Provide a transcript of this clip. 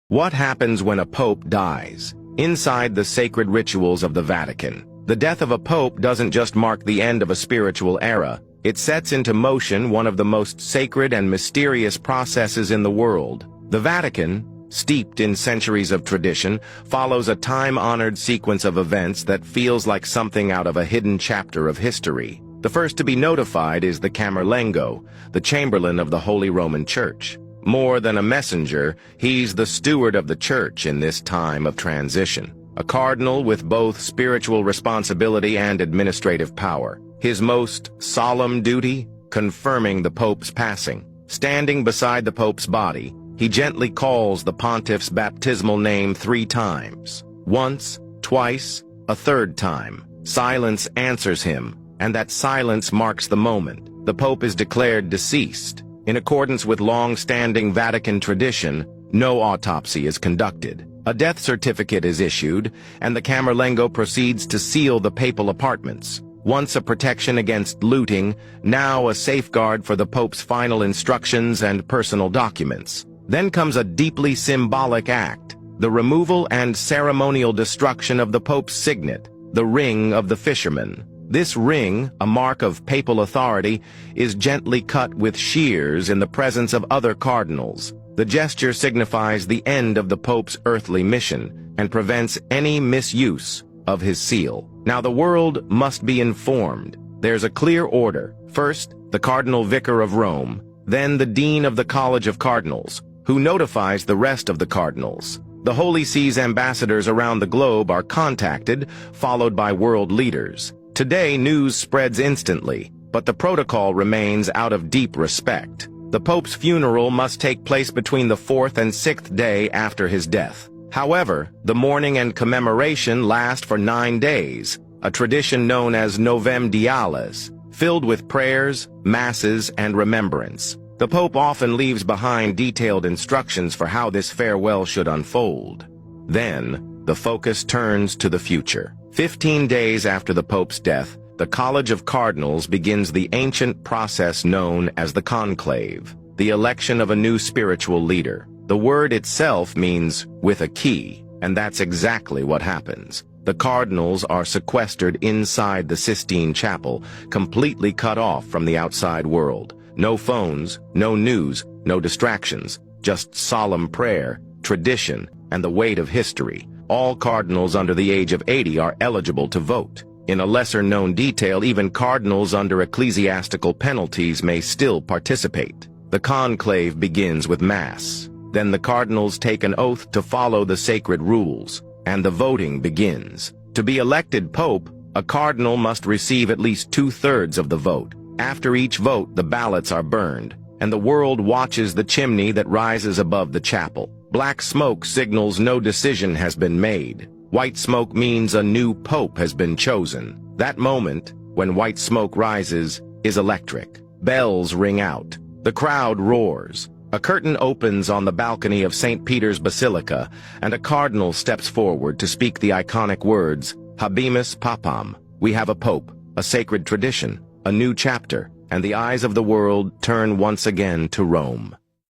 What happens when a pope dies? Inside the sacred rituals of the Vatican, the death of a pope doesn't just mark the end of a spiritual era, it sets into motion one of the most sacred and mysterious processes in the world. The Vatican, steeped in centuries of tradition, follows a time-honored sequence of events that feels like something out of a hidden chapter of history. The first to be notified is the Camerlengo, the Chamberlain of the Holy Roman Church. More than a messenger, he's the steward of the Church in this time of transition. A cardinal with both spiritual responsibility and administrative power. His most solemn duty? Confirming the Pope's passing. Standing beside the Pope's body, he gently calls the pontiff's baptismal name 3 times. Once, twice, a third time. Silence answers him, and that silence marks the moment. The Pope is declared deceased. In accordance with long-standing Vatican tradition, no autopsy is conducted. A death certificate is issued, and the Camerlengo proceeds to seal the papal apartments. Once a protection against looting, now a safeguard for the Pope's final instructions and personal documents. Then comes a deeply symbolic act, the removal and ceremonial destruction of the Pope's signet, the Ring of the Fisherman. This ring, a mark of papal authority, is gently cut with shears in the presence of other cardinals. The gesture signifies the end of the Pope's earthly mission and prevents any misuse of his seal. Now the world must be informed. There's a clear order. First, the Cardinal Vicar of Rome, then the Dean of the College of Cardinals, who notifies the rest of the cardinals. The Holy See's ambassadors around the globe are contacted, followed by world leaders. Today, news spreads instantly, but the protocol remains out of deep respect. The Pope's funeral must take place between the 4th and 6th day after his death. However, the mourning and commemoration last for 9 days, a tradition known as Novem Diales, filled with prayers, masses, and remembrance. The Pope often leaves behind detailed instructions for how this farewell should unfold. Then, the focus turns to the future. 15 days after the Pope's death, the College of Cardinals begins the ancient process known as the conclave, the election of a new spiritual leader. The word itself means with a key, and that's exactly what happens. The cardinals are sequestered inside the Sistine Chapel, completely cut off from the outside world. No phones, no news, no distractions, just solemn prayer, tradition, and the weight of history. All cardinals under the age of 80 are eligible to vote. In a lesser-known detail, even cardinals under ecclesiastical penalties may still participate. The conclave begins with Mass. Then the cardinals take an oath to follow the sacred rules, and the voting begins. To be elected pope, a cardinal must receive at least 2/3 of the vote. After each vote, the ballots are burned, and the world watches the chimney that rises above the chapel. Black smoke signals no decision has been made. White smoke means a new pope has been chosen. That moment, when white smoke rises, is electric. Bells ring out. The crowd roars. A curtain opens on the balcony of St. Peter's Basilica, and a cardinal steps forward to speak the iconic words, Habemus Papam. We have a pope, a sacred tradition, a new chapter, and the eyes of the world turn once again to Rome.